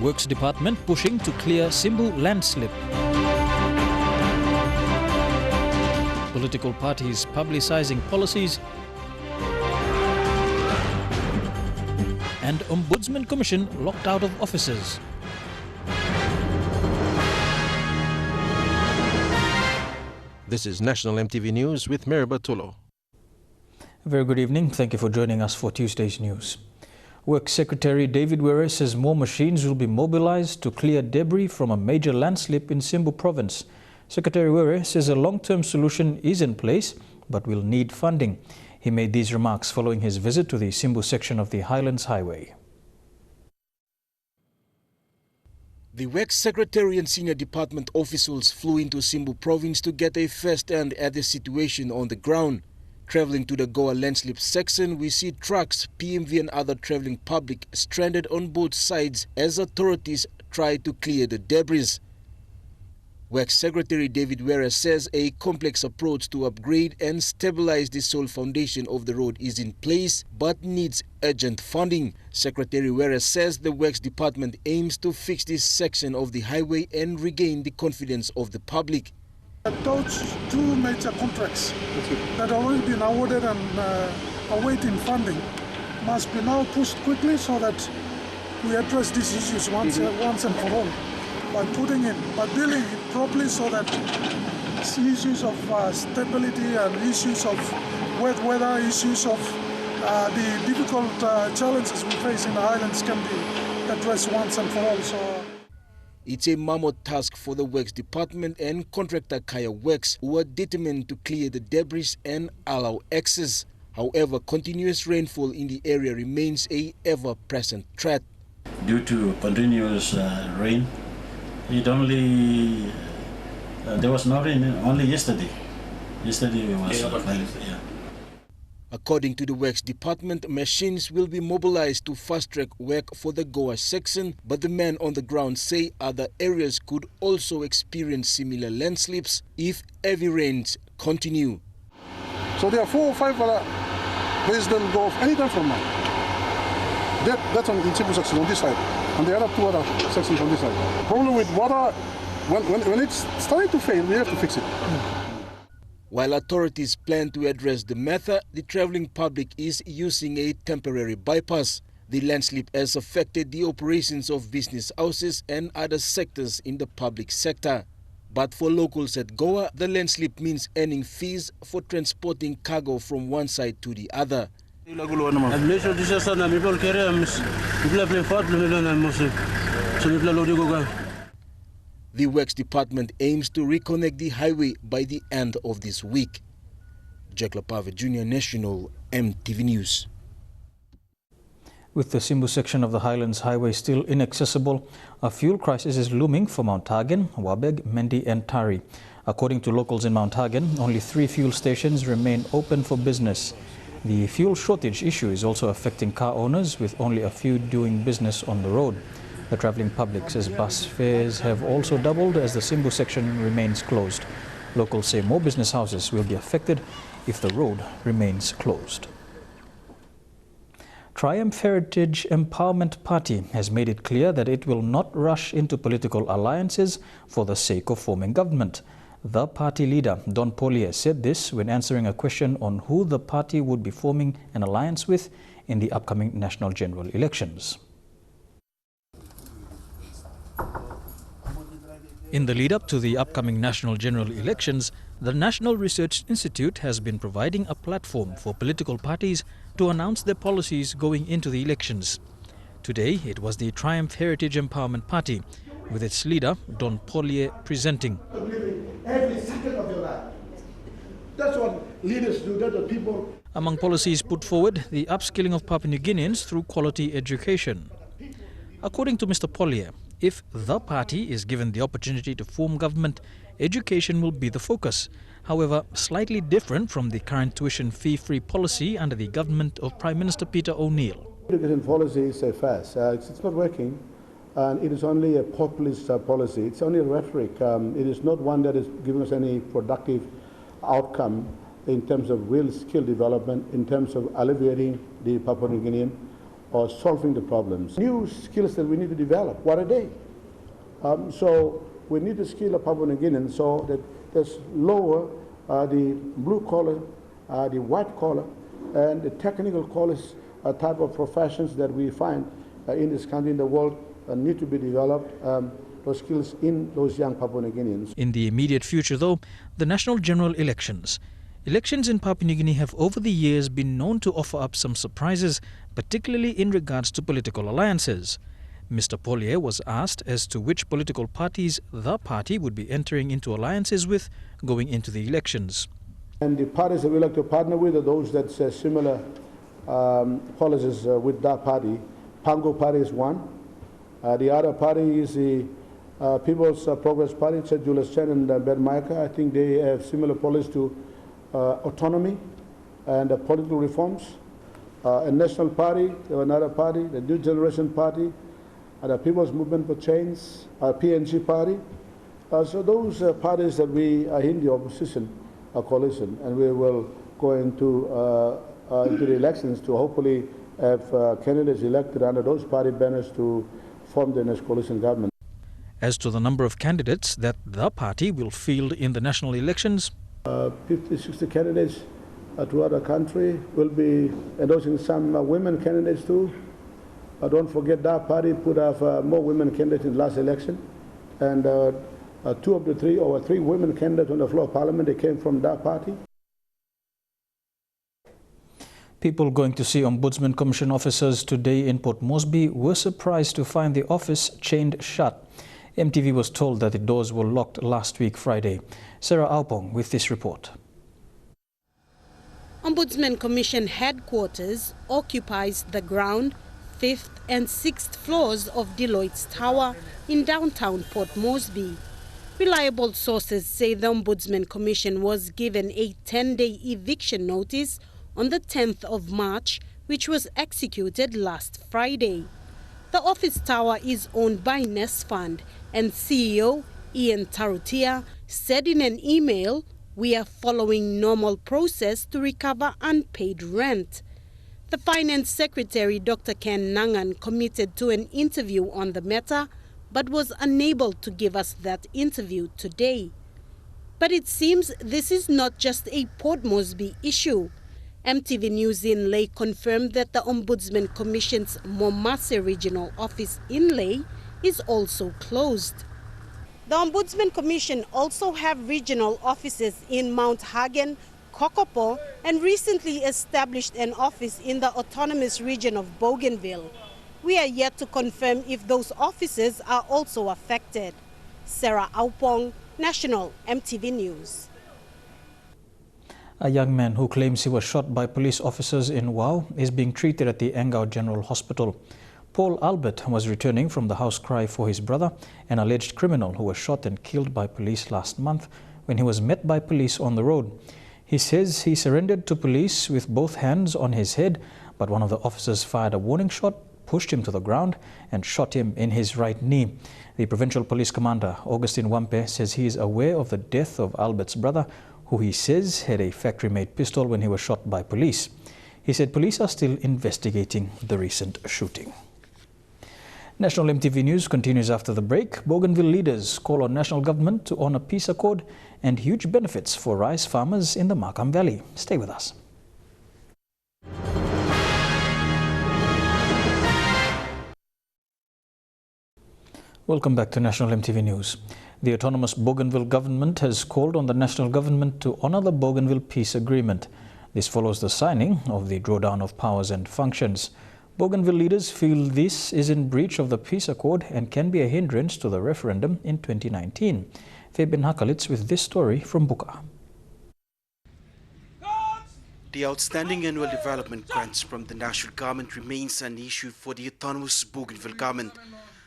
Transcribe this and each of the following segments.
Works Department pushing to clear Simbu landslip. Political parties publicising policies. And Ombudsman Commission locked out of offices. This is National EMTV News with Meriba Tulo. A very good evening. Thank you for joining us for Tuesday's news. Works Secretary David Were says more machines will be mobilized to clear debris from a major landslip in Simbu province. Secretary Were says a long-term solution is in place but will need funding. He made these remarks following his visit to the Simbu section of the Highlands Highway. The Works Secretary and senior department officials flew into Simbu province to get a first-hand at the situation on the ground. Travelling to the Goa landslip section, we see trucks, PMV and other travelling public stranded on both sides as authorities try to clear the debris. Works Secretary David Were says a complex approach to upgrade and stabilize the sole foundation of the road is in place but needs urgent funding. Secretary Were says the Works Department aims to fix this section of the highway and regain the confidence of the public. Those two major contracts that have already been awarded and awaiting funding must be now pushed quickly so that we address these issues once and for all by dealing it properly so that issues of stability and issues of wet weather, issues of the difficult challenges we face in the islands can be addressed once and for all. So it's a mammoth task for the Works Department and contractor Kaya Works, who are determined to clear the debris and allow access. However, continuous rainfall in the area remains a ever-present threat. Due to continuous rain, there was no rain only yesterday. Yesterday was yeah. According to the Works Department, machines will be mobilized to fast-track work for the Goa section, but the men on the ground say other areas could also experience similar landslips if heavy rains continue. So there are 4 or 5 other places that will go off anytime from now. That's on the Simbu section on this side, and the other 2 other sections on this side. The problem with water, when it's starting to fail, we have to fix it. While authorities plan to address the matter, the travelling public is using a temporary bypass. The landslip has affected the operations of business houses and other sectors in the public sector. But for locals at Goa, the landslip means earning fees for transporting cargo from one side to the other. The Works Department aims to reconnect the highway by the end of this week. Jack Lapave Jr., National EMTV News. With the Simbu section of the Highlands Highway still inaccessible, a fuel crisis is looming for Mount Hagen, Wabeg, Mendi and Tari. According to locals in Mount Hagen, only 3 fuel stations remain open for business. The fuel shortage issue is also affecting car owners, with only a few doing business on the road. The travelling public says bus fares have also doubled as the Simbu section remains closed. Locals say more business houses will be affected if the road remains closed. Triumph Heritage Empowerment Party has made it clear that it will not rush into political alliances for the sake of forming government. The party leader, Don Polier, said this when answering a question on who the party would be forming an alliance with in the upcoming national general elections. In the lead-up to the upcoming national general elections, the National Research Institute has been providing a platform for political parties to announce their policies going into the elections. Today, it was the Triumph Heritage Empowerment Party, with its leader, Don Polier, presenting. Every second of your life. That's what leaders do, that's what people... Among policies put forward, the upskilling of Papua New Guineans through quality education. According to Mr. Polier, if the party is given the opportunity to form government, education will be the focus. However, slightly different from the current tuition fee-free policy under the government of Prime Minister Peter O'Neill. Education policy is a farce. It's not working, and it is only a populist policy. It's only a rhetoric. It is not one that is giving us any productive outcome in terms of real skill development, in terms of alleviating the Papua New Guinean, or solving the problems. New skills that we need to develop. What are they? So we need to skill up Papua New Guineans so that there's lower the blue collar, the white collar, and the technical collars type of professions that we find in this country, in the world, need to be developed, those skills in those young Papua New Guineans. In the immediate future, though, the national general elections. Elections in Papua New Guinea have over the years been known to offer up some surprises, particularly in regards to political alliances. Mr. Pollier was asked as to which political parties the party would be entering into alliances with going into the elections. And the parties that we like to partner with are those that share similar policies with that party. Pango Party is one. The other party is the People's Progress Party, Julius Chen and Ben Maika. I think they have similar policies to autonomy and political reforms. A national party, another party, the New Generation Party, the People's Movement for Change, PNG Party. So those parties that we are in the opposition coalition, and we will go into the elections to hopefully have candidates elected under those party banners to form the next coalition government. As to the number of candidates that the party will field in the national elections, 50, 60 candidates throughout the country. Will be endorsing some women candidates too. Don't forget that party put up more women candidates in the last election, and two of the three, or three women candidates on the floor of parliament, they came from that party. people going to see Ombudsman Commission officers today in Port Moresby were surprised to find the office chained shut. EMTV was told that the doors were locked last week Friday. Sarah Aupong with this report. Ombudsman Commission headquarters occupies the ground, 5th and 6th floors of Deloitte's Tower in downtown Port Moresby. Reliable sources say the Ombudsman Commission was given a 10-day eviction notice on the 10th of March, which was executed last Friday. The office tower is owned by Nest Fund, and CEO Ian Tarutia said in an email, "We are following normal process to recover unpaid rent." The Finance Secretary, Dr. Ken Nangan, committed to an interview on the matter, but was unable to give us that interview today. But it seems this is not just a Port Moresby issue. MTV News in Lae confirmed that the Ombudsman Commission's Momase Regional Office in Lae is also closed. The Ombudsman Commission also have regional offices in Mount Hagen, Kokopo, and recently established an office in the autonomous region of Bougainville. We are yet to confirm if those offices are also affected. Sarah Aupong, National MTV News. A young man who claims he was shot by police officers in Wau is being treated at the Angau General Hospital. Paul Albert was returning from the house cry for his brother, an alleged criminal who was shot and killed by police last month when he was met by police on the road. He says he surrendered to police with both hands on his head, but one of the officers fired a warning shot, pushed him to the ground and shot him in his right knee. The Provincial Police Commander, Augustine Wampe, says he is aware of the death of Albert's brother, who he says had a factory-made pistol when he was shot by police. He said police are still investigating the recent shooting. National MTV News continues after the break. Bougainville leaders call on national government to honour peace accord and huge benefits for rice farmers in the Markham Valley. Stay with us. Welcome back to National MTV News. The autonomous Bougainville government has called on the national government to honour the Bougainville Peace Agreement. This follows the signing of the drawdown of powers and functions. Bougainville leaders feel this is in breach of the peace accord and can be a hindrance to the referendum in 2019. Fabian Hakalitz with this story from Buka. The outstanding annual development grants from the national government remains an issue for the autonomous Bougainville government.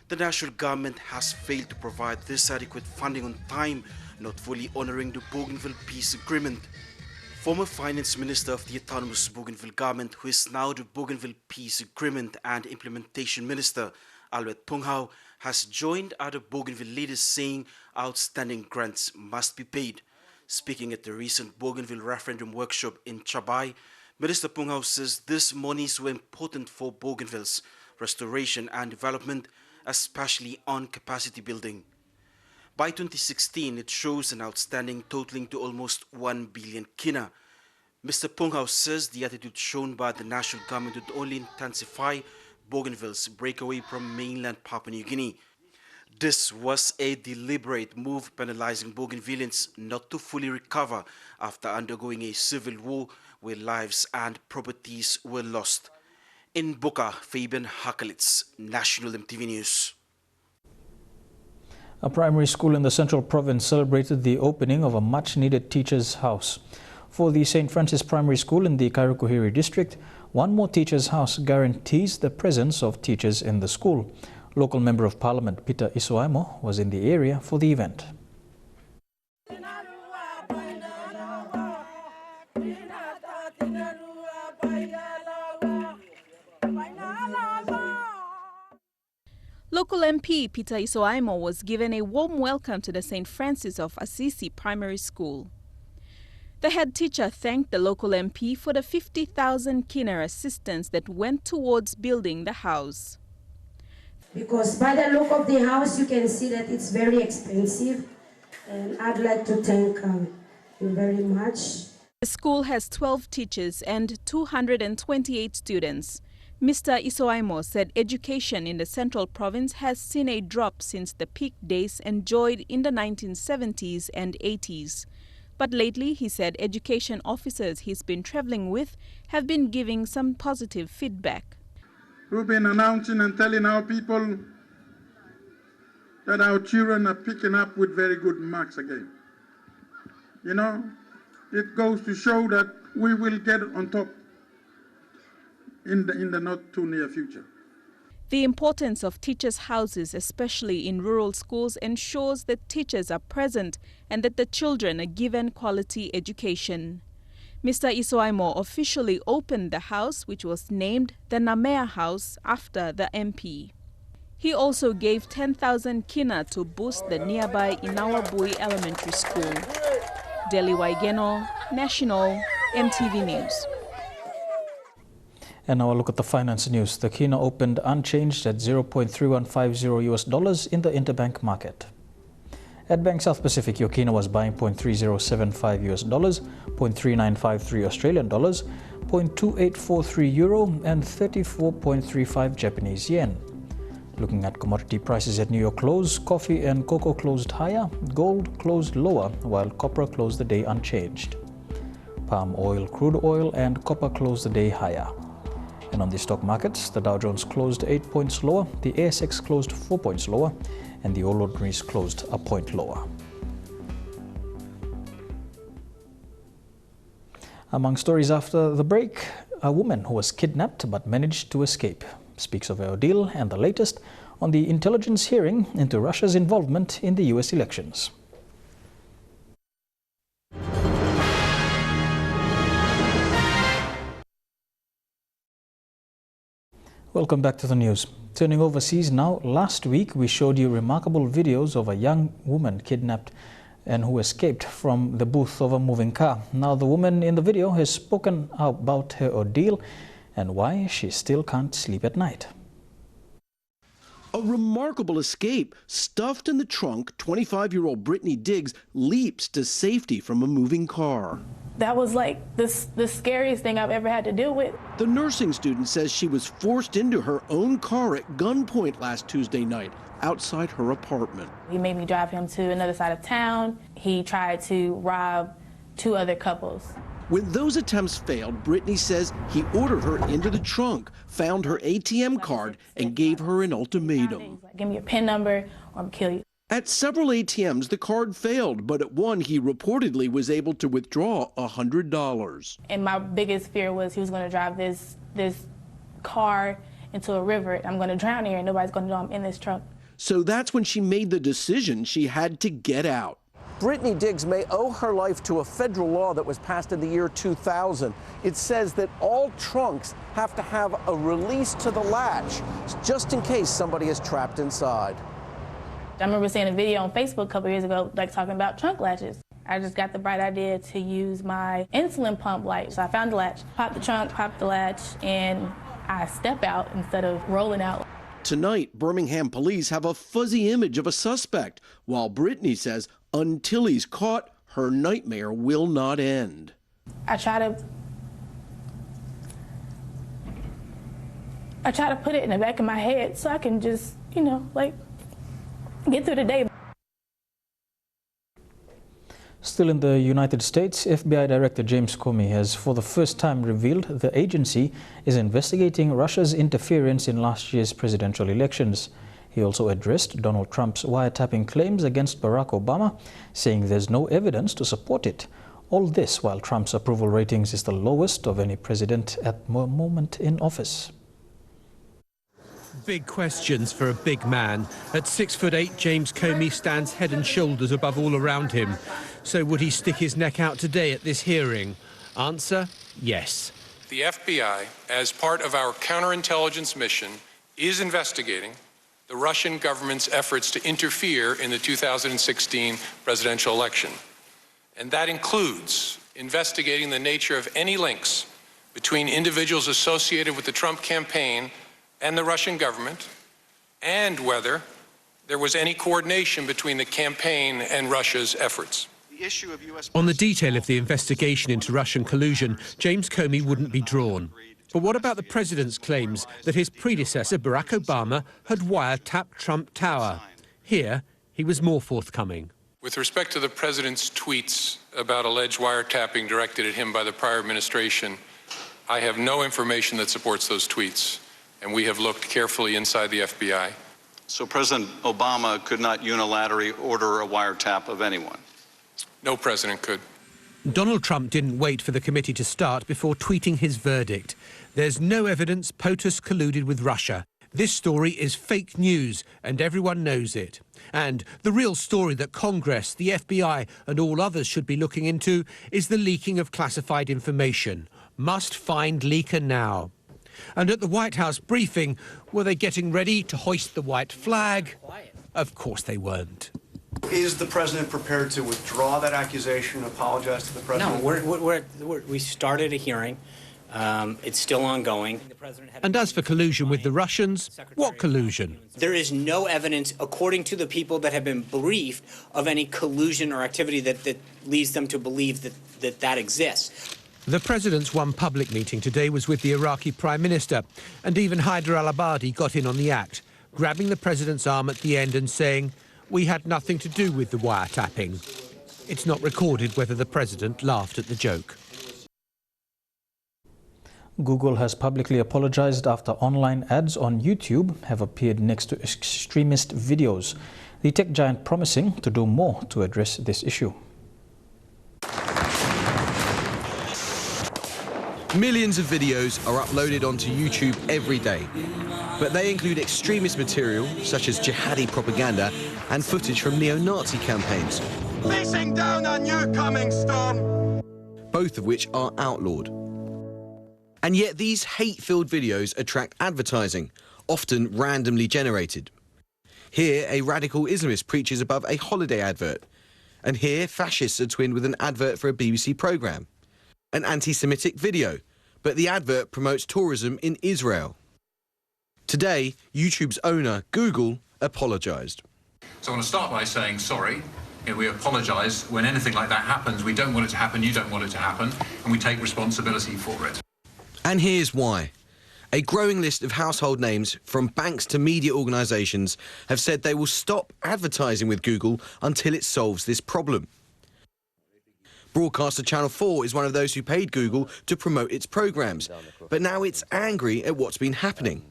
The national government has failed to provide this adequate funding on time, not fully honouring the Bougainville Peace Agreement. Former Finance Minister of the autonomous Bougainville government, who is now the Bougainville Peace Agreement and Implementation Minister, Albert Tunghao, has joined other Bougainville leaders saying outstanding grants must be paid. Speaking at the recent Bougainville referendum workshop in Chabai, Minister Punghao says these monies were important for Bougainville's restoration and development, especially on capacity building. By 2016, it shows an outstanding totaling to almost 1 billion kina. Mr. Punghao says the attitude shown by the national government would only intensify Bougainville's breakaway from mainland Papua New Guinea. This was a deliberate move penalizing Bougainvilleans not to fully recover after undergoing a civil war where lives and properties were lost. In Buka, Fabian Hakalitz, National EMTV News. A primary school in the Central Province celebrated the opening of a much-needed teacher's house. For the St. Francis Primary School in the Kairukuhiri district, one more teacher's house guarantees the presence of teachers in the school. Local Member of Parliament Peter Isoaimo was in the area for the event. Local MP Peter Isoaimo was given a warm welcome to the St. Francis of Assisi Primary School. The head teacher thanked the local MP for the 50,000 kina assistance that went towards building the house. Because by the look of the house, you can see that it's very expensive, and I'd like to thank you very much. The school has 12 teachers and 228 students. Mr. Isoaimo said education in the Central Province has seen a drop since the peak days enjoyed in the 1970s and 80s. But lately, he said education officers he's been traveling with have been giving some positive feedback. We've been announcing and telling our people that our children are picking up with very good marks again. You know, it goes to show that we will get on top in the not too near future. The importance of teachers' houses, especially in rural schools, ensures that teachers are present and that the children are given quality education. Mr. Isoaimo officially opened the house, which was named the Namea House after the MP. He also gave 10,000 kina to boost the nearby Inawabui Elementary School. Deli Waigeno, National EMTV News. And now a look at the finance news. The kina opened unchanged at $0.3150 in the interbank market. At Bank South Pacific, your kina was buying $0.3075 $0.3953 Australian dollars, €0.2843 and 34.35 Japanese yen. Looking at commodity prices at New York close, coffee and cocoa closed higher, gold closed lower, while copper closed the day unchanged. Palm oil, crude oil and copper closed the day higher. And on the stock markets, the Dow Jones closed 8 points lower, the ASX closed 4 points lower, and the All Ordinaries closed a point lower. Among stories after the break, a woman who was kidnapped but managed to escape speaks of her ordeal and the latest on the intelligence hearing into Russia's involvement in the US elections. Welcome back to the news. Turning overseas now, last week we showed you remarkable videos of a young woman kidnapped and who escaped from the booth of a moving car. Now the woman in the video has spoken about her ordeal and why she still can't sleep at night. A remarkable escape. Stuffed in the trunk, 25-year-old Brittany Diggs leaps to safety from a moving car. That was like the scariest thing I've ever had to deal with. The nursing student says she was forced into her own car at gunpoint last Tuesday night outside her apartment. He made me drive him to another side of town. He tried to rob 2 other couples. When those attempts failed, Brittany says he ordered her into the trunk, found her ATM card, and gave her an ultimatum. Give me your PIN number or I'm kill you. At several ATMs, the card failed, but at one, he reportedly was able to withdraw $100. And my biggest fear was he was going to drive this car into a river. I'm going to drown here and nobody's going to know I'm in this trunk. So that's when she made the decision she had to get out. Brittany Diggs may owe her life to a federal law that was passed in the year 2000. It says that all trunks have to have a release to the latch, just in case somebody is trapped inside. I remember seeing a video on Facebook a couple years ago, like talking about trunk latches. I just got the bright idea to use my insulin pump light. So I found the latch, popped the trunk, popped the latch, and I step out instead of rolling out. Tonight, Birmingham police have a fuzzy image of a suspect, while Brittany says until he's caught, her nightmare will not end. I try to put it in the back of my head so I can just, you know, like, get through the day. Still in the United States, FBI Director James Comey has for the first time revealed the agency is investigating Russia's interference in last year's presidential elections. He also addressed Donald Trump's wiretapping claims against Barack Obama, saying there's no evidence to support it. All this while Trump's approval ratings is the lowest of any president at the moment in office. Big questions for a big man. At 6'8", James Comey stands head and shoulders above all around him. So would he stick his neck out today at this hearing? Answer, yes. The FBI, as part of our counterintelligence mission, is investigating the Russian government's efforts to interfere in the 2016 presidential election. And that includes investigating the nature of any links between individuals associated with the Trump campaign and the Russian government, and whether there was any coordination between the campaign and Russia's efforts. On the detail of the investigation into Russian collusion, James Comey wouldn't be drawn. But what about the president's claims that his predecessor, Barack Obama, had wiretapped Trump Tower? Here, he was more forthcoming. With respect to the president's tweets about alleged wiretapping directed at him by the prior administration, I have no information that supports those tweets, and we have looked carefully inside the FBI. So President Obama could not unilaterally order a wiretap of anyone? No president could. Donald Trump didn't wait for the committee to start before tweeting his verdict. There's no evidence POTUS colluded with Russia. This story is fake news, and everyone knows it. And the real story that Congress, the FBI, and all others should be looking into is the leaking of classified information. Must find leaker now. And at the White House briefing, were they getting ready to hoist the white flag? Of course they weren't. Is the president prepared to withdraw that accusation, apologize to the president? No, we started a hearing. It's still ongoing. And as for collusion with the Russians, what collusion? There is no evidence, according to the people that have been briefed, of any collusion or activity that leads them to believe that exists. The president's one public meeting today was with the Iraqi Prime Minister, and even Haider al-Abadi got in on the act, grabbing the president's arm at the end and saying, "We had nothing to do with the wiretapping." It's not recorded whether the president laughed at the joke. Google has publicly apologized after online ads on YouTube have appeared next to extremist videos. The tech giant promising to do more to address this issue. Millions of videos are uploaded onto YouTube every day, but they include extremist material such as jihadi propaganda and footage from neo-Nazi campaigns. Facing down on you, coming storm! Both of which are outlawed. And yet these hate-filled videos attract advertising, often randomly generated. Here, a radical Islamist preaches above a holiday advert. And here, fascists are twinned with an advert for a BBC programme. An anti-Semitic video, but the advert promotes tourism in Israel. Today, YouTube's owner, Google, apologised. So I want to start by saying sorry. We apologise when anything like that happens. We don't want it to happen, you don't want it to happen, and we take responsibility for it. And here's why. A growing list of household names, from banks to media organisations, have said they will stop advertising with Google until it solves this problem. Broadcaster Channel 4 is one of those who paid Google to promote its programmes, but now it's angry at what's been happening.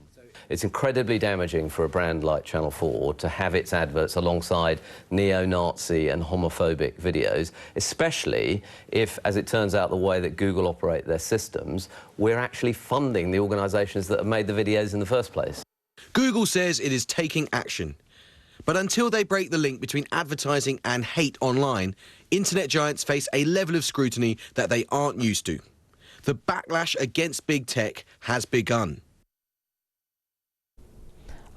It's incredibly damaging for a brand like Channel 4 to have its adverts alongside neo-Nazi and homophobic videos, especially if, as it turns out, the way that Google operate their systems, we're actually funding the organisations that have made the videos in the first place. Google says it is taking action. But until they break the link between advertising and hate online, internet giants face a level of scrutiny that they aren't used to. The backlash against big tech has begun.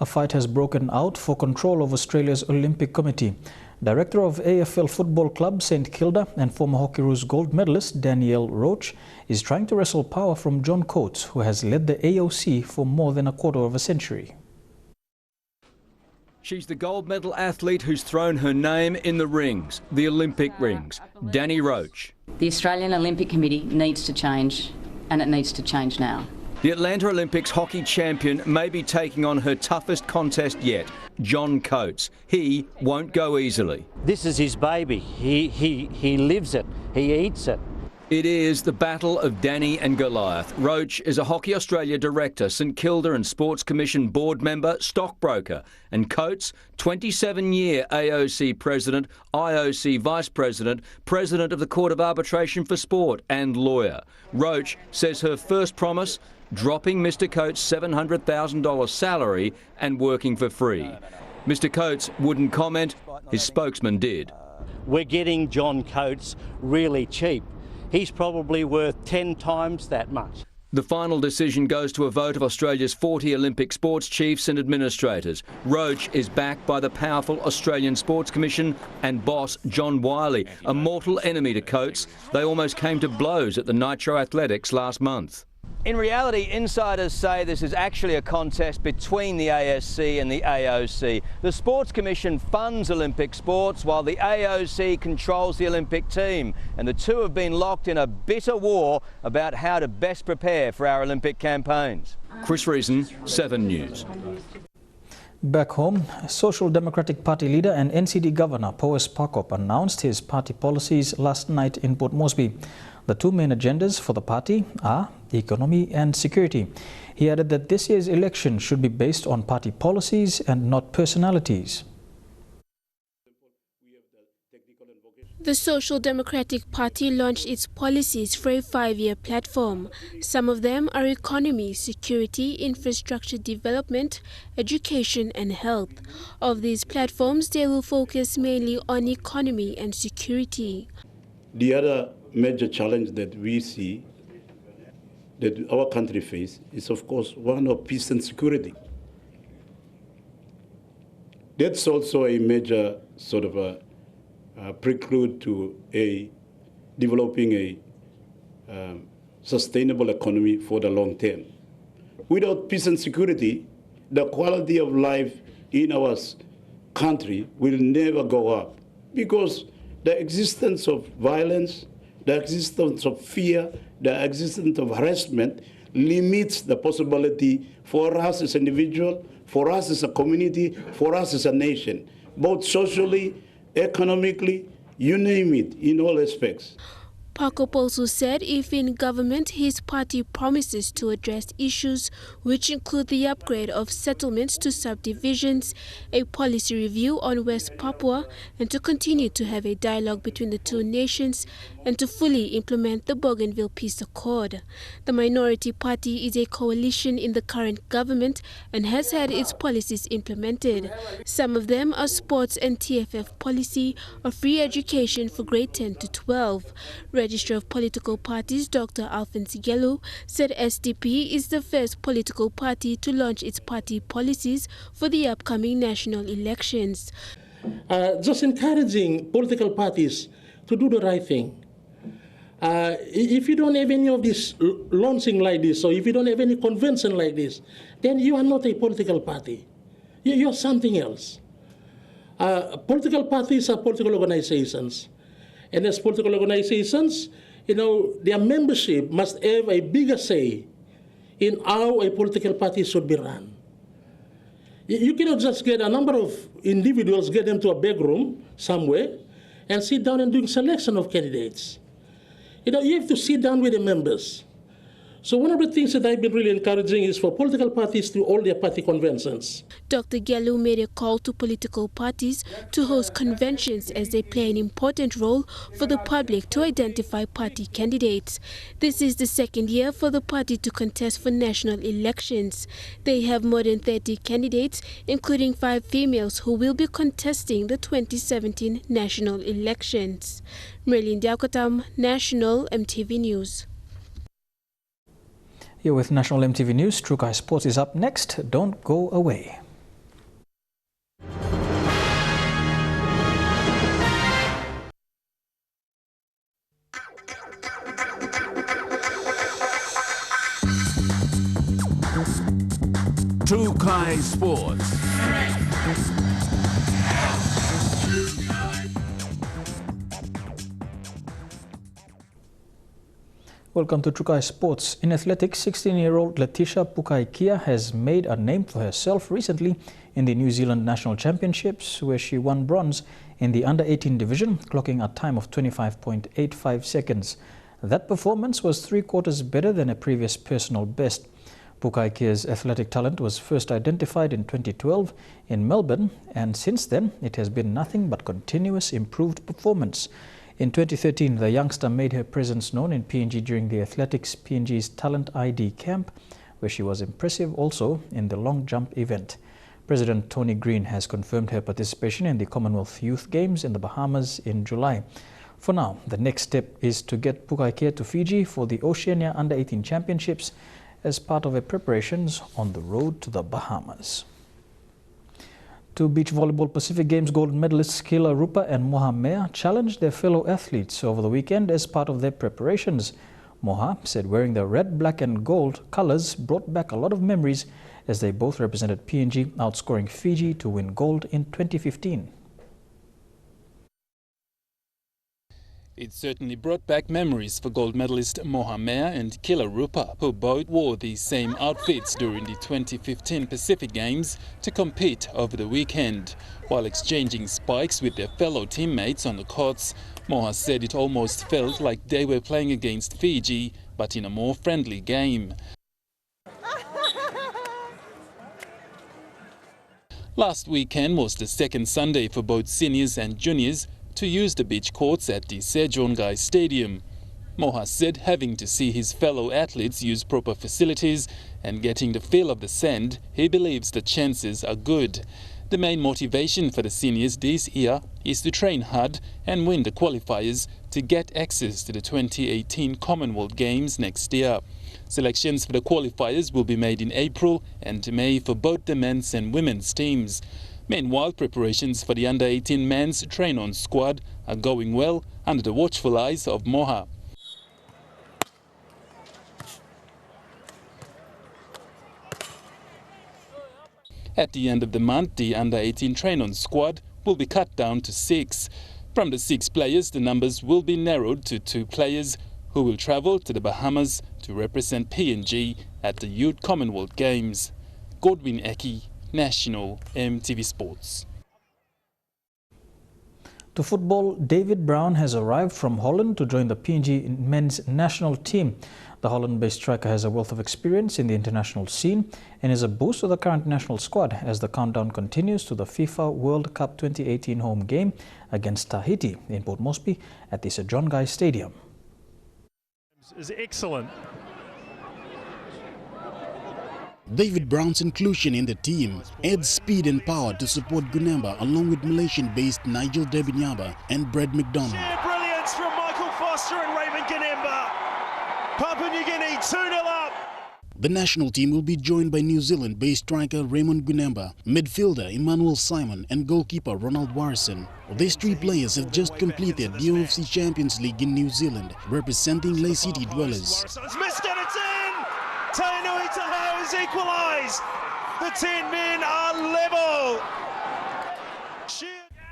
A fight has broken out for control of Australia's Olympic Committee. Director of AFL Football Club St Kilda and former Hockeyroos gold medalist Danielle Roach is trying to wrestle power from John Coates, who has led the AOC for more than a quarter of a century. She's the gold medal athlete who's thrown her name in the rings, the Olympic rings, Danny Roach. The Australian Olympic Committee needs to change, and it needs to change now. The Atlanta Olympics hockey champion may be taking on her toughest contest yet, John Coates. He won't go easily. This is his baby. He lives it. He eats it. It is the battle of Danny and Goliath. Roach is a Hockey Australia director, St Kilda and Sports Commission board member, stockbroker. And Coates, 27-year AOC president, IOC vice president, president of the Court of Arbitration for Sport and lawyer. Roach says her first promise, dropping Mr Coates' $700,000 salary and working for free. Mr Coates wouldn't comment, his spokesman did. We're getting John Coates really cheap. He's probably worth 10 times that much. The final decision goes to a vote of Australia's 40 Olympic sports chiefs and administrators. Roach is backed by the powerful Australian Sports Commission and boss John Wiley, a mortal enemy to Coates. They almost came to blows at the Nitro Athletics last month. In reality, insiders say this is actually a contest between the ASC and the AOC. The Sports Commission funds Olympic sports while the AOC controls the Olympic team. And the two have been locked in a bitter war about how to best prepare for our Olympic campaigns. Chris Reason, 7 News. Back home, Social Democratic Party leader and NCD Governor Powes Pakop announced his party policies last night in Port Moresby. The two main agendas for the party are economy and security. He added that this year's election should be based on party policies and not personalities. The Social Democratic Party launched its policies for a 5-year platform. Some of them are economy, security, infrastructure development, education and health. Of these platforms, they will focus mainly on economy and security. The other major challenge that we see that our country faces is, of course, one of peace and security. That's also a major sort of a prelude to developing a sustainable economy for the long term. Without peace and security, the quality of life in our country will never go up, because the existence of violence, the existence of fear, the existence of harassment limits the possibility for us as an individual, for us as a community, for us as a nation, both socially, economically, you name it, in all aspects. Pakop also said if in government, his party promises to address issues which include the upgrade of settlements to subdivisions, a policy review on West Papua, and to continue to have a dialogue between the two nations and to fully implement the Bougainville Peace Accord. The minority party is a coalition in the current government and has had its policies implemented. Some of them are sports and TFF policy or free education for grade 10 to 12. Registrar of Political Parties, Dr. Alphonse Gelu, said SDP is the first political party to launch its party policies for the upcoming national elections. Just encouraging political parties to do the right thing. If you don't have any of this launching like this, or if you don't have any convention like this, then you are not a political party. You're something else. Political parties are political organizations. And as political organizations, their membership must have a bigger say in how a political party should be run. You cannot just get a number of individuals, get them to a big room somewhere, and sit down and do selection of candidates. You have to sit down with the members. So one of the things that I've been really encouraging is for political parties to hold their party conventions. Dr. Gelu made a call to political parties to host conventions as they play an important role for the public to identify party candidates. This is the second year for the party to contest for national elections. They have more than 30 candidates, including 5 females who will be contesting the 2017 national elections. Merlin Diakotam, National EMTV News. Here with National EMTV News, Trukai Sports is up next. Don't go away. Trukai Sports. Welcome to Trukai Sports. In athletics, 16-year-old Letitia Pukai-Kia has made a name for herself recently in the New Zealand National Championships, where she won bronze in the under-18 division, clocking a time of 25.85 seconds. That performance was 3/4 better than a previous personal best. Pukai-Kia's athletic talent was first identified in 2012 in Melbourne, and since then it has been nothing but continuous improved performance. In 2013, the youngster made her presence known in PNG during the Athletics PNG's Talent ID camp, where she was impressive also in the long jump event. President Tony Green has confirmed her participation in the Commonwealth Youth Games in the Bahamas in July. For now, the next step is to get Pukai-Kia to Fiji for the Oceania Under-18 Championships as part of her preparations on the road to the Bahamas. Two beach volleyball Pacific Games gold medalists Kila Rupa and Moha Mea challenged their fellow athletes over the weekend as part of their preparations. Moha said wearing the red, black and gold colours brought back a lot of memories as they both represented PNG, outscoring Fiji to win gold in 2015. It certainly brought back memories for gold medalist Moha Mea and Kila Rupa, who both wore the same outfits during the 2015 Pacific Games to compete over the weekend. While exchanging spikes with their fellow teammates on the courts, Moha said it almost felt like they were playing against Fiji, but in a more friendly game. Last weekend was the second Sunday for both seniors and juniors to use the beach courts at the Sejongai Stadium. Moha said having to see his fellow athletes use proper facilities and getting the feel of the sand, he believes the chances are good. The main motivation for the seniors this year is to train hard and win the qualifiers to get access to the 2018 Commonwealth Games next year. Selections for the qualifiers will be made in April and May for both the men's and women's teams. Meanwhile, preparations for the under-18 men's train-on squad are going well under the watchful eyes of Moha. At the end of the month, the under-18 train-on squad will be cut down to 6. From the 6 players, the numbers will be narrowed to 2 players who will travel to the Bahamas to represent PNG at the Youth Commonwealth Games. Godwin Eki, National EMTV Sports. To football, David Brown has arrived from Holland to join the PNG men's national team. The Holland-based striker has a wealth of experience in the international scene and is a boost to the current national squad as the countdown continues to the FIFA World Cup 2018 home game against Tahiti in Port Moresby at the Sejongai Stadium. Is excellent. David Brown's inclusion in the team adds speed and power to support Gunemba along with Malaysian-based Nigel Debinyaba and Brad McDonald. Sheer brilliance from Michael Foster and Raymond Gunemba. Papua New Guinea 2-0 up. The national team will be joined by New Zealand-based striker Raymond Gunemba, midfielder Emmanuel Simon and goalkeeper Ronald Warson. These 3 players have just completed the OFC Champions League in New Zealand, representing Ley City Dwellers. Missed it, it's in! Tainui Tahau has equalised. The 10 men are level.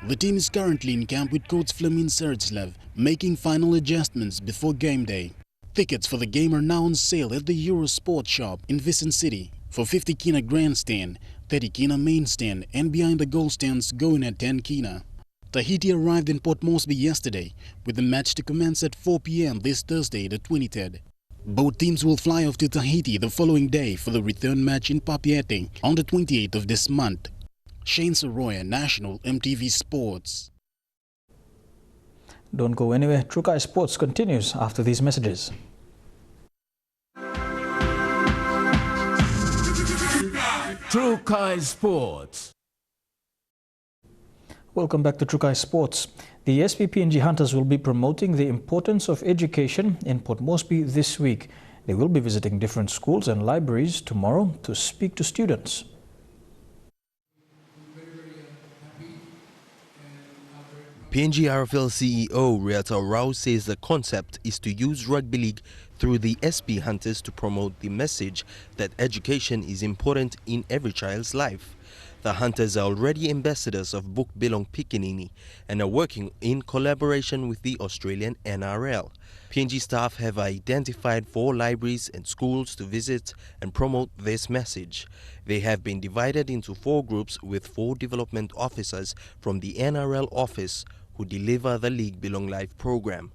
The team is currently in camp with coach Flamin Seritslev, making final adjustments before game day. Tickets for the game are now on sale at the Eurosport shop in Vicent City for 50 kina grandstand, 30 kina main stand, and behind the goal stands going at 10 kina. Tahiti arrived in Port Moresby yesterday, with the match to commence at 4 p.m. this Thursday, the 23rd. Both teams will fly off to Tahiti the following day for the return match in Papeete on the 28th of this month. Shane Soroya, National EMTV Sports. Don't go anywhere. Trukai Sports continues after these messages. Trukai Sports. Welcome back to Trukai Sports. The SPPNG Hunters will be promoting the importance of education in Port Moresby this week. They will be visiting different schools and libraries tomorrow to speak to students. PNG RFL CEO Riata Rao says the concept is to use rugby league through the SP Hunters to promote the message that education is important in every child's life. The Hunters are already ambassadors of Book Belong Pikinini and are working in collaboration with the Australian NRL. PNG staff have identified 4 libraries and schools to visit and promote this message. They have been divided into 4 groups with 4 development officers from the NRL office who deliver the League Belong Life program.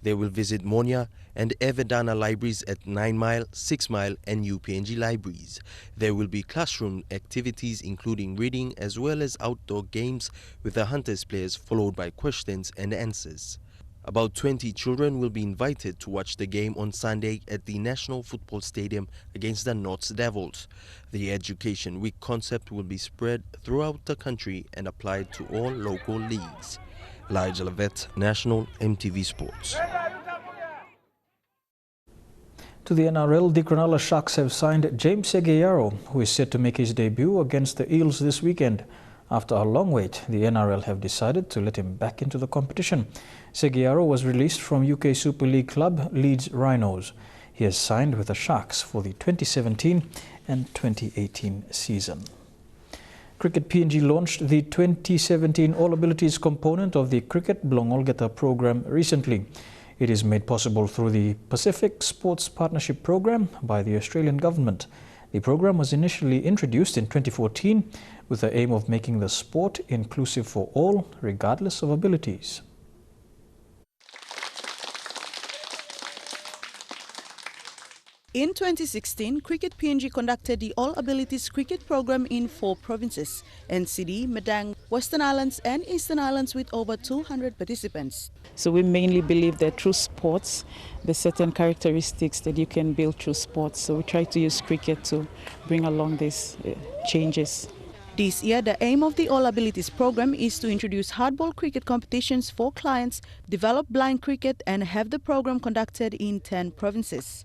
They will visit Monya and Evedana libraries at 9 Mile, 6 Mile and UPNG libraries. There will be classroom activities including reading as well as outdoor games with the Hunters players, followed by questions and answers. About 20 children will be invited to watch the game on Sunday at the National Football Stadium against the Norths Devils. The Education Week concept will be spread throughout the country and applied to all local leagues. Elijah Levet, National EMTV Sports. To the NRL, the Cronulla Sharks have signed James Segeyaro, who is set to make his debut against the Eels this weekend. After a long wait, the NRL have decided to let him back into the competition. Segeyaro was released from UK Super League club Leeds Rhinos. He has signed with the Sharks for the 2017 and 2018 season. Cricket PNG launched the 2017 All Abilities component of the Cricket Blongolgeta program recently. It is made possible through the Pacific Sports Partnership Program by the Australian government. The program was initially introduced in 2014 with the aim of making the sport inclusive for all, regardless of abilities. In 2016, Cricket PNG conducted the All Abilities Cricket program in 4 provinces: NCD, Madang, Western Islands and Eastern Islands, with over 200 participants. So we mainly believe that through sports, there's certain characteristics that you can build through sports. So we try to use cricket to bring along these changes. This year, the aim of the All Abilities program is to introduce hardball cricket competitions for clients, develop blind cricket and have the program conducted in 10 provinces.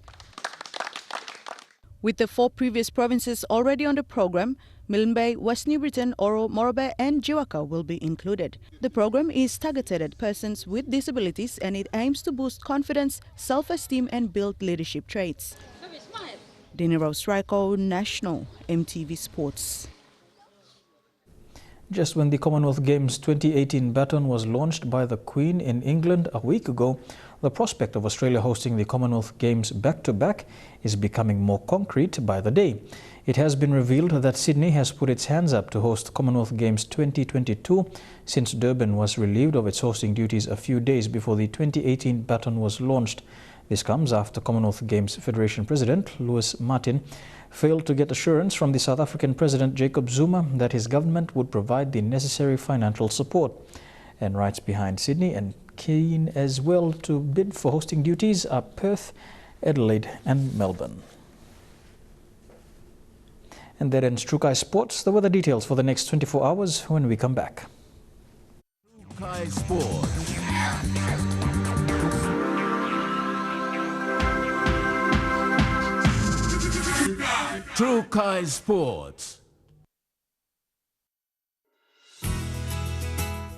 With the 4 previous provinces already on the program, Milne Bay, West New Britain, Oro, Morobe and Jiwaka will be included. The program is targeted at persons with disabilities and it aims to boost confidence, self-esteem and build leadership traits. Dinero Straiko, National EMTV Sports. Just when the Commonwealth Games 2018 baton was launched by the Queen in England a week ago, the prospect of Australia hosting the Commonwealth Games back-to-back is becoming more concrete by the day. It has been revealed that Sydney has put its hands up to host Commonwealth Games 2022 since Durban was relieved of its hosting duties a few days before the 2018 baton was launched. This comes after Commonwealth Games Federation President Louis Martin failed to get assurance from the South African President Jacob Zuma that his government would provide the necessary financial support. And rights behind Sydney and keen as well to bid for hosting duties are Perth, Adelaide and Melbourne. And that ends Trukai Sports. The weather details for the next 24 hours when we come back. Trukai Sports. Trukai Sports.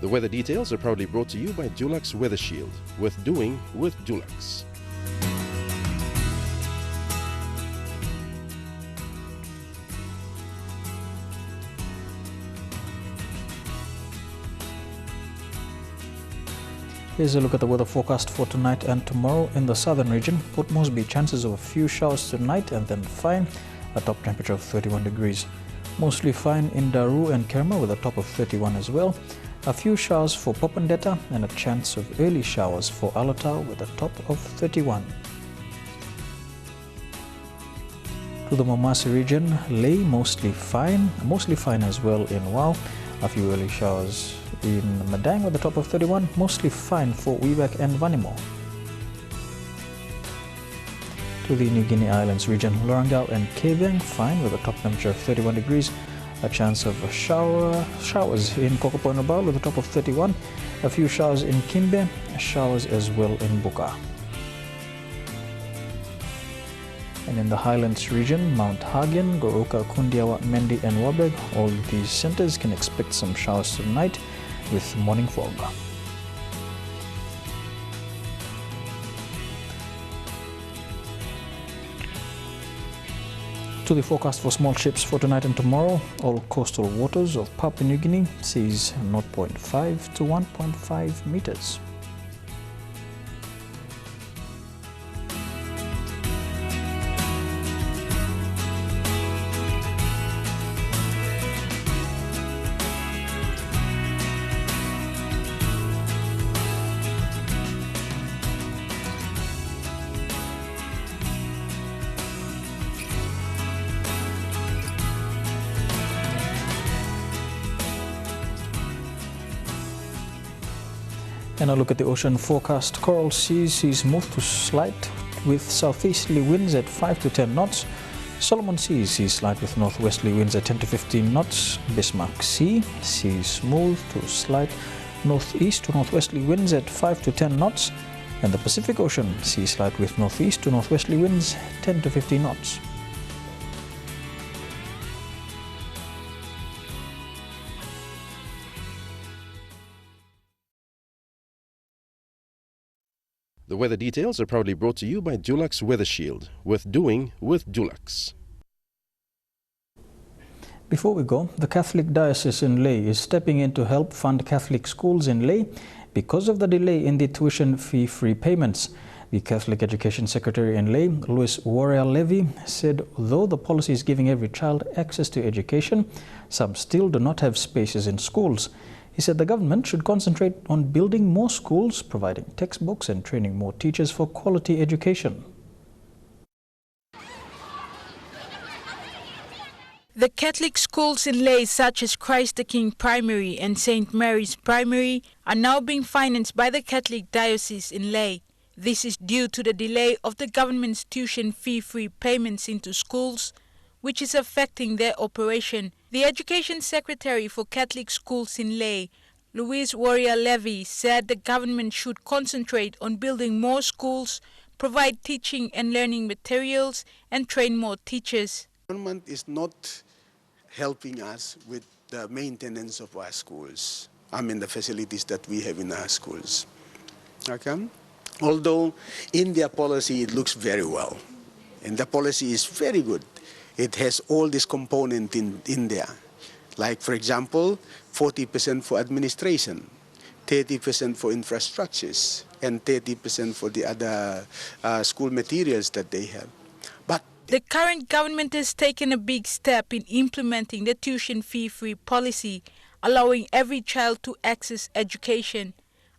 The weather details are proudly brought to you by Dulux Weather Shield. Worth doing with Dulux. Here's a look at the weather forecast for tonight and tomorrow in the southern region. Port Moresby, chances of a few showers tonight and then fine, a top temperature of 31 degrees. Mostly fine in Daru and Kerma with a top of 31 as well. A few showers for Popondetta and a chance of early showers for Alatau with a top of 31. To the Momasi region, Ley mostly fine as well in Wau. A few early showers in Madang with a top of 31, mostly fine for Wewak and Vanimo. To the New Guinea Islands region, Lorangau and Kevang fine with a top temperature of 31 degrees. A chance of showers in Kokopo-Nobel with a top of 31. A few showers in Kimbe, showers as well in Buka. And in the Highlands region, Mount Hagen, Goroka, Kundiawa, Mendi and Wabeg, all these centres can expect some showers tonight with morning fog. To the forecast for small ships for tonight and tomorrow. All coastal waters of Papua New Guinea seas 0.5 to 1.5 meters. And a look at the ocean forecast. Coral seas move to slight with southeasterly winds at 5 to 10 knots. Solomon seas slight with northwesterly winds at 10 to 15 knots. Bismarck seas smooth to slight northeast to northwesterly winds at 5 to 10 knots. And the Pacific Ocean slight with northeast to northwesterly winds 10 to 15 knots. The weather details are proudly brought to you by Dulux Weather Shield. Worth doing with Dulux. Before we go, the Catholic Diocese in Lae is stepping in to help fund Catholic schools in Lae because of the delay in the tuition fee-free payments. The Catholic Education Secretary in Lae, Louis Warrior-Levy, said though the policy is giving every child access to education, some still do not have spaces in schools. He said the government should concentrate on building more schools, providing textbooks and training more teachers for quality education. The Catholic schools in Lae, such as Christ the King Primary and St. Mary's Primary, are now being financed by the Catholic Diocese in Lae. This is due to the delay of the government's tuition fee-free payments into schools, which is affecting their operation. The Education Secretary for Catholic Schools in Lae, Louis Warrior-Levy, said the government should concentrate on building more schools, provide teaching and learning materials, and train more teachers. The government is not helping us with the maintenance of our schools. The facilities that we have in our schools. Okay? Although in their policy it looks very well, and the policy is very good. It has all these components in there. Like, for example, 40% for administration, 30% for infrastructures, and 30% for the other school materials that they have. But the current government has taken a big step in implementing the tuition fee-free policy, allowing every child to access education.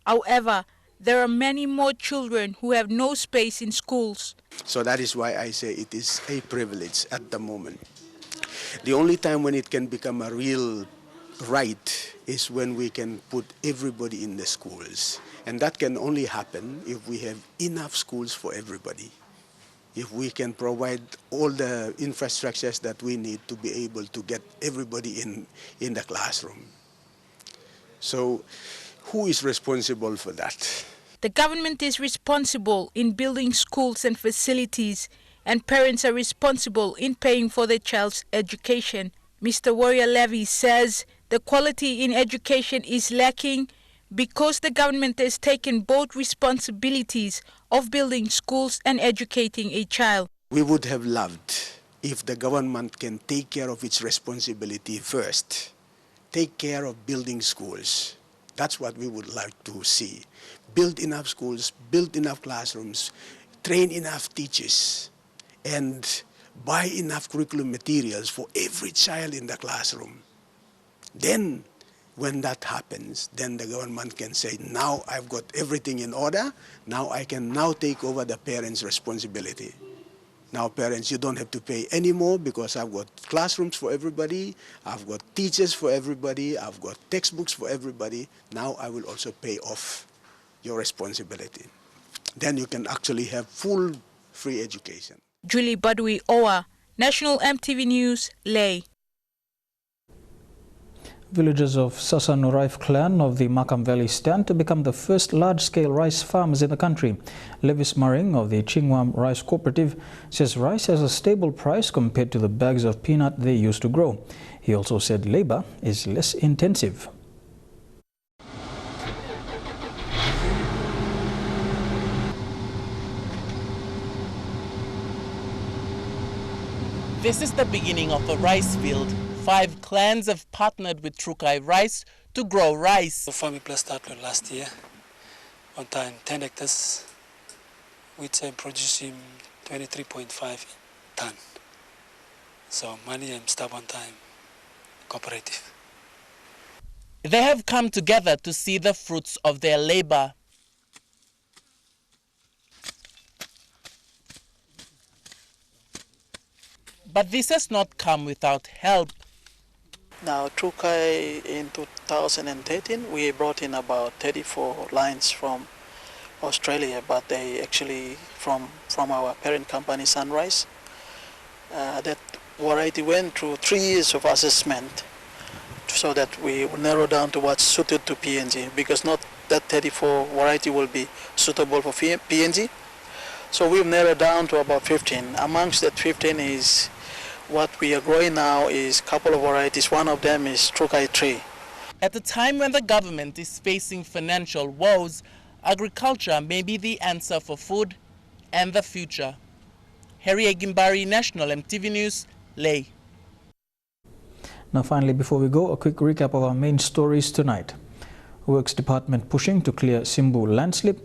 However, there are many more children who have no space in schools. So that is why I say it is a privilege at the moment. The only time when it can become a real right is when we can put everybody in the schools. And that can only happen if we have enough schools for everybody. If we can provide all the infrastructures that we need to be able to get everybody in the classroom. So who is responsible for that? The government is responsible in building schools and facilities, and parents are responsible in paying for their child's education. Mr. Warrior-Levy says the quality in education is lacking because the government has taken both responsibilities of building schools and educating a child. We would have loved if the government can take care of its responsibility first. Take care of building schools. That's what we would like to see. Build enough schools, build enough classrooms, train enough teachers, and buy enough curriculum materials for every child in the classroom. Then, when that happens, then the government can say, now I've got everything in order, now I can now take over the parents' responsibility. Now parents, you don't have to pay anymore because I've got classrooms for everybody, I've got teachers for everybody, I've got textbooks for everybody. Now I will also pay off your responsibility. Then you can actually have full free education. Julie Badui Owa, National EMTV News, Lae. Villagers of Sasanuraif clan of the Makam Valley stand to become the first large-scale rice farmers in the country. Levis Maring of the Chingwam Rice Cooperative says rice has a stable price compared to the bags of peanut they used to grow. He also said labor is less intensive. This is the beginning of a rice field. 5 clans have partnered with Trukai Rice to grow rice. The farming plan started last year, on time 10 hectares, which I'm producing 23.5 ton. So money and stuff on time, cooperative. They have come together to see the fruits of their labor. But this has not come without help. Now, Trukai in 2013, we brought in about 34 lines from Australia, but they actually from our parent company, Sunrise. That variety went through 3 years of assessment so that we narrow down to what's suited to PNG, because not that 34 variety will be suitable for PNG. So we've narrowed down to about 15. Amongst that 15 is what we are growing now is a couple of varieties. One of them is Trukai tree. At a time when the government is facing financial woes, agriculture may be the answer for food and the future. Harry Agimbari, National EMTV News, Leh. Now finally, before we go, a quick recap of our main stories tonight. Works Department pushing to clear Simbu landslip,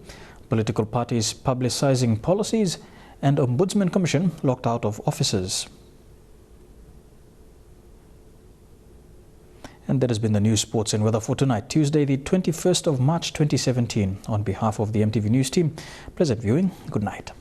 political parties publicising policies, and Ombudsman Commission locked out of offices. And that has been the news, sports and weather for tonight, Tuesday the 21st of March 2017. On behalf of the EMTV News team, pleasant viewing. Good night.